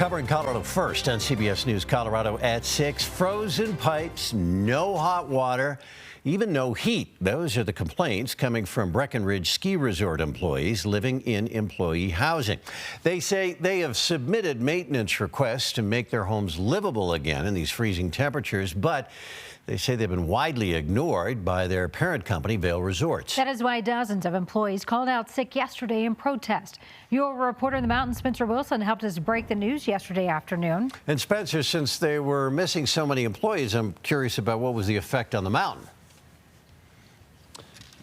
covering Colorado first on CBS News Colorado at 6. Frozen pipes, no hot water, even no heat. Those are the complaints coming from Breckenridge Ski Resort employees living in employee housing. They say they have submitted maintenance requests to make their homes livable again in these freezing temperatures, but they say they've been widely ignored by their parent company, Vail Resorts. That is why dozens of employees called out sick yesterday in protest. Your reporter in the mountains, Spencer Wilson, helped us break the news yesterday afternoon. And Spencer, since they were missing so many employees, I'm curious about what was the effect on the mountain.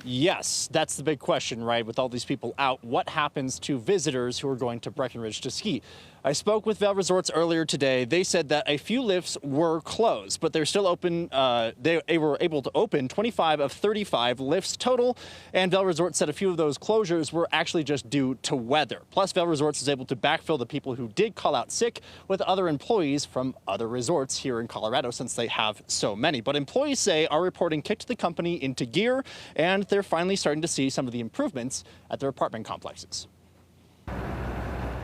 Yes, that's the big question, right? With all these people out, what happens to visitors who are going to Breckenridge to ski? I spoke with Vail Resorts earlier today. They said that a few lifts were closed, but they're still open. They were able to open 25 of 35 lifts total. And Vail Resorts said a few of those closures were actually just due to weather. Plus, Vail Resorts is able to backfill the people who did call out sick with other employees from other resorts here in Colorado, since they have so many. But employees say our reporting kicked the company into gear, and they're finally starting to see some of the improvements at their apartment complexes.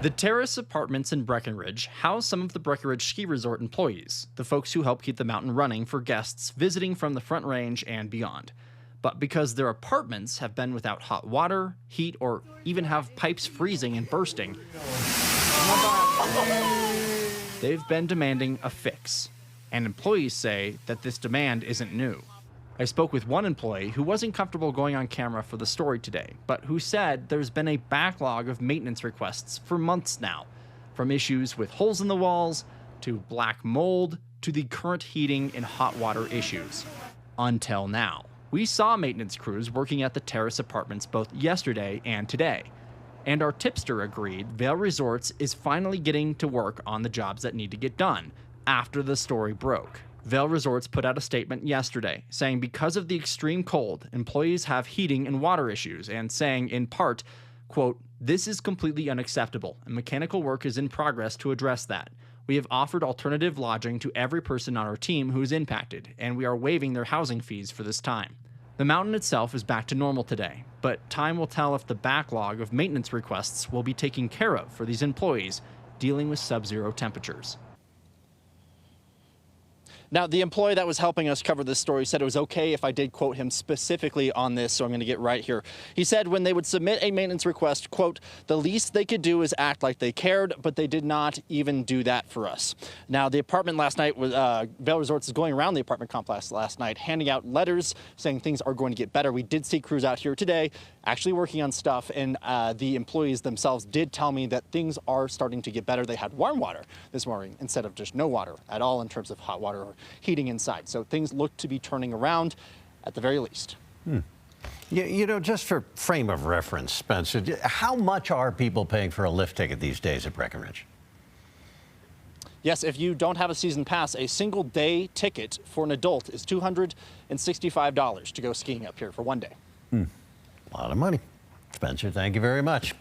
The Terrace Apartments in Breckenridge house some of the Breckenridge Ski Resort employees, the folks who help keep the mountain running for guests visiting from the Front Range and beyond. But because their apartments have been without hot water, heat, or even have pipes freezing and bursting, they've been demanding a fix. And employees say that this demand isn't new. I spoke with one employee who wasn't comfortable going on camera for the story today, but who said there's been a backlog of maintenance requests for months now, from issues with holes in the walls, to black mold, to the current heating and hot water issues. Until now. We saw maintenance crews working at the Terrace Apartments both yesterday and today. And our tipster agreed Vail Resorts is finally getting to work on the jobs that need to get done after the story broke. Vail Resorts put out a statement yesterday saying because of the extreme cold, employees have heating and water issues, and saying in part, quote, "This is completely unacceptable and mechanical work is in progress to address that. We have offered alternative lodging to every person on our team who is impacted, and we are waiving their housing fees for this time." The mountain itself is back to normal today, but time will tell if the backlog of maintenance requests will be taken care of for these employees dealing with sub-zero temperatures. Now, the employee that was helping us cover this story said it was okay if I did quote him specifically on this, so I'm going to get right here. He said when they would submit a maintenance request, quote, "The least they could do is act like they cared, but they did not even do that for us." Now, the apartment last night was, Vail Resorts is going around the apartment complex last night, handing out letters saying things are going to get better. We did see crews out here today actually working on stuff, and the employees themselves did tell me that things are starting to get better. They had warm water this morning instead of just no water at all in terms of hot water or heating inside. So things look to be turning around at the very least. You know, just for frame of reference, Spencer, how much are people paying for a lift ticket these days at Breckenridge? Yes, if you don't have a season pass, a single day ticket for an adult is $265 to go skiing up here for one day. A lot of money. Spencer, thank you very much.